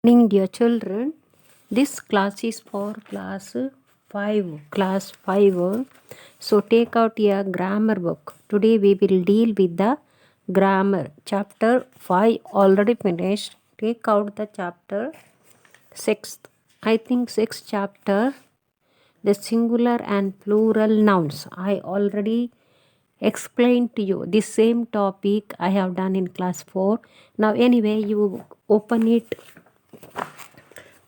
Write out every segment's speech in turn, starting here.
Morning, dear children. This class is for class 5. Class 5. So take out your grammar book. Today we will deal with the grammar. Chapter 5 already finished. Take out the chapter 6th. I think 6th chapter. The singular and plural nouns. I already explained to you the same topic I have done in class 4. Now anyway, you open it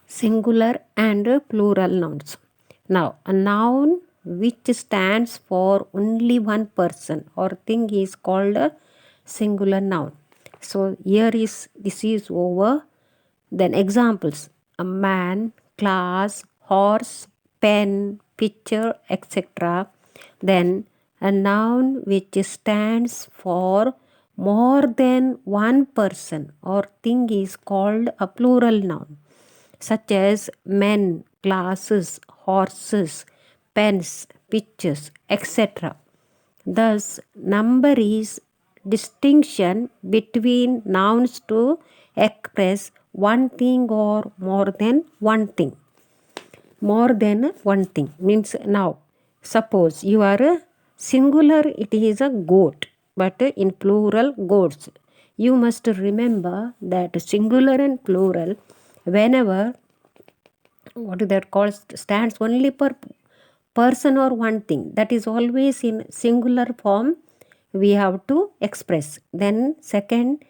singular and plural nouns. Now, a noun which stands for only one person or thing is called a singular noun. So, here is this is over. Then, examples a man, class, horse, pen, picture, etc. Then, a noun which stands for more than one person or thing is called a plural noun, such as men, glasses, horses, pens, pictures, etc. Thus, number is distinction between nouns to express one thing or more than one thing. More than one thing means now, suppose you are a singular, it is a goat, but in plural, goats. You must remember that singular and plural, whenever what is that called, stands only per person or one thing, that is always in singular form we have to express. Then second,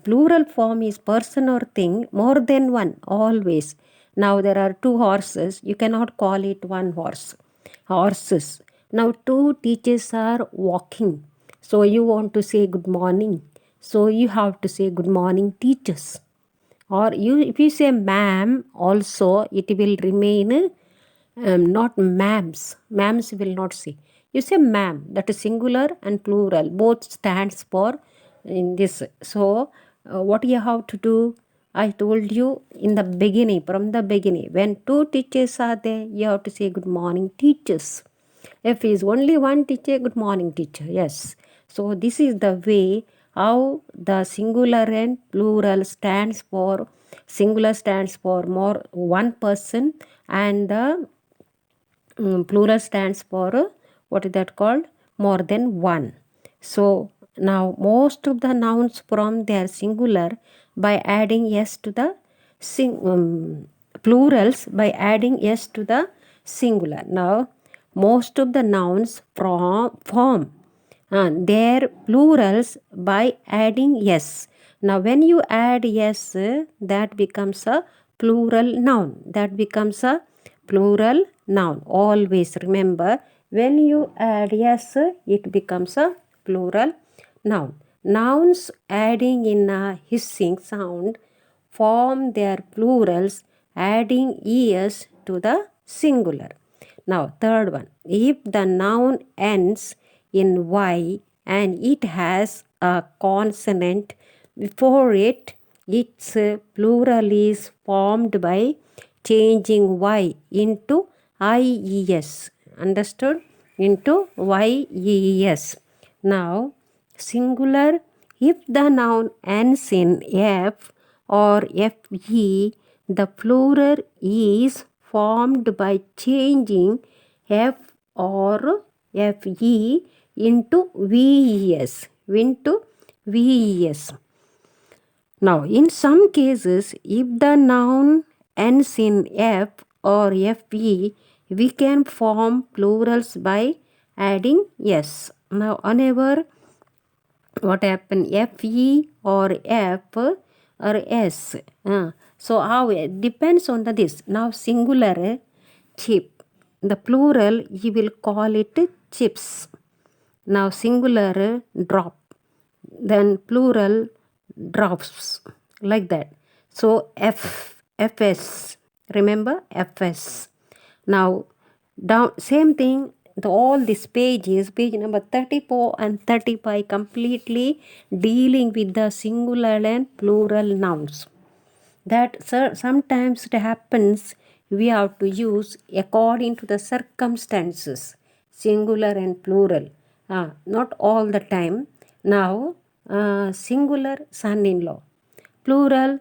plural form is person or thing more than one always. Now there are two horses, you cannot call it one horses. Now two teachers are walking, so you want to say good morning, so you have to say good morning teachers. Or you if you say ma'am also, it will remain not ma'ams will not say. You say ma'am, that is singular and plural both stands for in this. So what you have to do, I told you in the beginning, from the beginning, when two teachers are there, you have to say good morning teachers. If is only one teacher, good morning teacher, yes. So this is the way how the singular and plural stands for. Singular stands for more one person, and the plural stands for what is that called, more than one. So now most of the nouns from their singular by adding s to the plurals by adding s to the singular. Now most of the nouns form their plurals by adding s. Now when you add s, that becomes a plural noun, that becomes a plural noun. Always remember, when you add s, it becomes a plural noun. Nouns adding in a hissing sound form their plurals adding es to the singular. Now third one, if the noun ends in y and it has a consonant before it, its plural is formed by changing y into ies. Understood? Into ies. Now singular, if the noun ends in f or fe, the plural is formed by changing f or fe into ves. Into ves. Now, in some cases, if the noun ends in f or fe, we can form plurals by adding s. Now, whenever what happen, fe or f or s. So how it depends on this. Now singular chip, the plural you will call it chips. Now singular drop, then plural drops, like that. So fs, remember fs. Now down same thing, all these pages, page number 34 and 35, completely dealing with the singular and plural nouns. That sometimes it happens, we have to use according to the circumstances, singular and plural. Not all the time. Now singular son-in-law, plural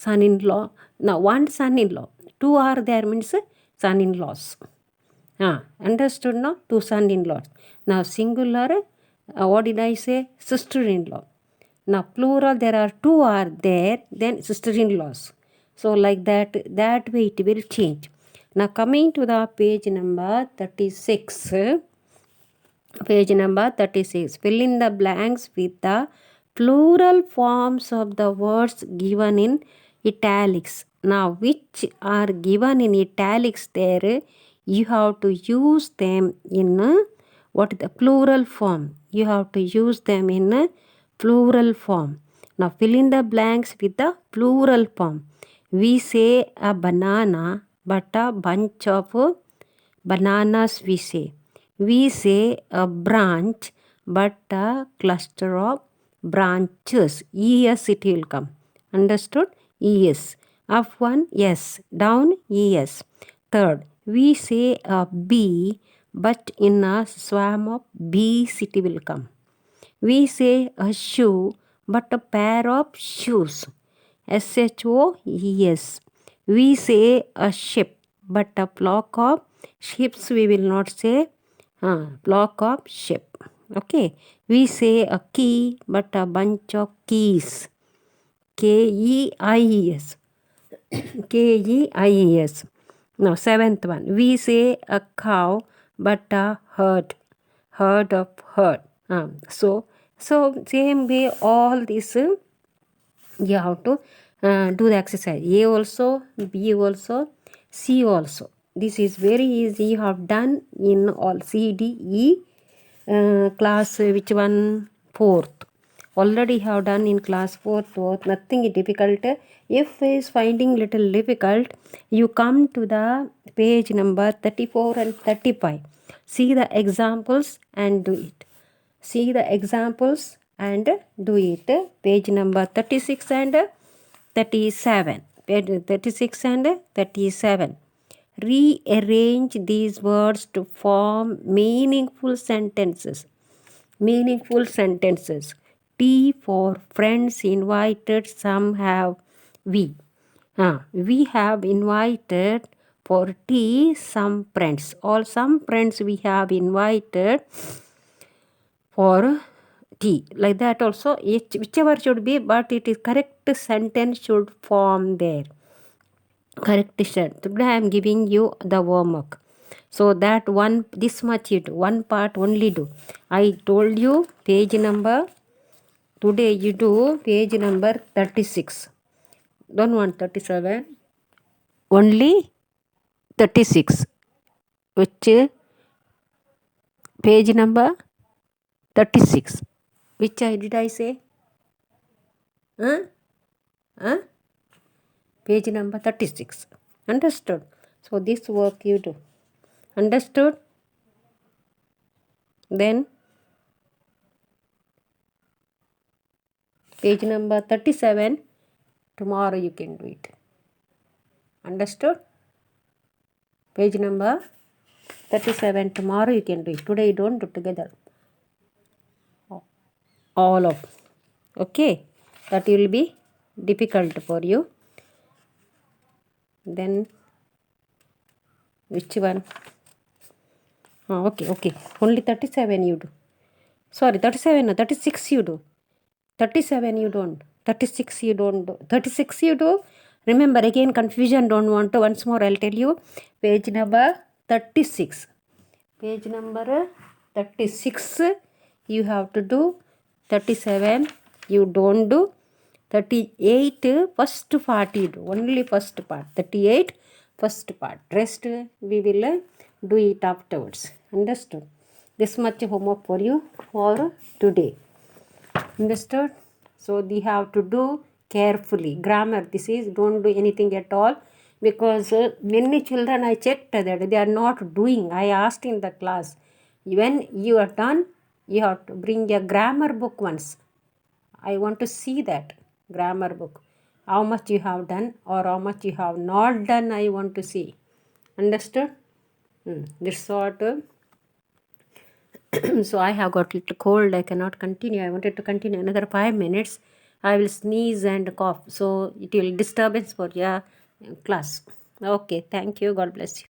son-in-law. Now one son-in-law. Two are there means son-in-laws. Understood now? Two son-in-laws. Now singular, what did I say? Sister-in-law. Now plural, there are two are there, then sister-in-laws. So like that way it will change. Now coming to the page number 36. Page number 36. Fill in the blanks with the plural forms of the words given in italics. Now, which are given in italics there, you have to use them in what is the plural form. You have to use them in a plural form. Now, fill in the blanks with the plural form. We say a banana, but a bunch of bananas we say. We say a branch, but a cluster of branches. Es it will come. Understood? Es. Up one, yes. Down, yes. Third, we say a bee, but in a swarm of bees it will come. We say a shoe, but a pair of shoes. SHOES. We say a ship, but a flock of ships we will not say flock of ship. Okay. We say a key, but a bunch of keys. KEIES. KEIES. Now, seventh one. We say a cow, but a herd. Herd of herd. So same way all this you have to do the exercise. A also, B also, C also. This is very easy. You have done in all C, D, E class which one? Fourth. Already have done in class fourth. Nothing difficult. If is finding little difficult, you come to the page number 34 and 35. See the examples and do it. See the examples and do it. Page number 36 and 37. Page 36 and 37. Rearrange these words to form meaningful sentences. Meaningful sentences. Tea for friends invited, some have we. We have invited for tea some friends. All some friends we have invited for tea. Like that also, whichever should be, but it is correct sentence should form there. Correct sentence. Today I am giving you the homework. So that one, this much you do. One part only do. I told you page number, today you do page number 36. Don't want 37. Only 36. Which page number 36. Which did I say? Page number 36. Understood? So this work you do. Understood? Then page number 37. Tomorrow you can do it. Understood? Page number 37. Tomorrow you can do it. Today you don't do together. All of. Okay? That will be difficult for you. Then which one? Okay. Only 37 you do. Sorry, 37, no, 36 you do. 37 you don't. 36 you don't do. 36 you do. Remember again, confusion don't want to. Once more I'll tell you. Page number 36. Page number 36 you have to do. 37 you don't do. 38 first part you do. Only first part. 38 first part. Rest we will do it afterwards. Understood? This much homework for you for today. Understood? So they have to do carefully. Grammar, this is, don't do anything at all, because many children I checked that they are not doing. I asked in the class, when you are done, you have to bring a grammar book once. I want to see that grammar book. How much you have done or how much you have not done, I want to see. Understood? This sort. So I have got little cold. I cannot continue. I wanted to continue another 5 minutes, I will sneeze and cough, so it will disturbance for your class. Okay, thank you. God bless you.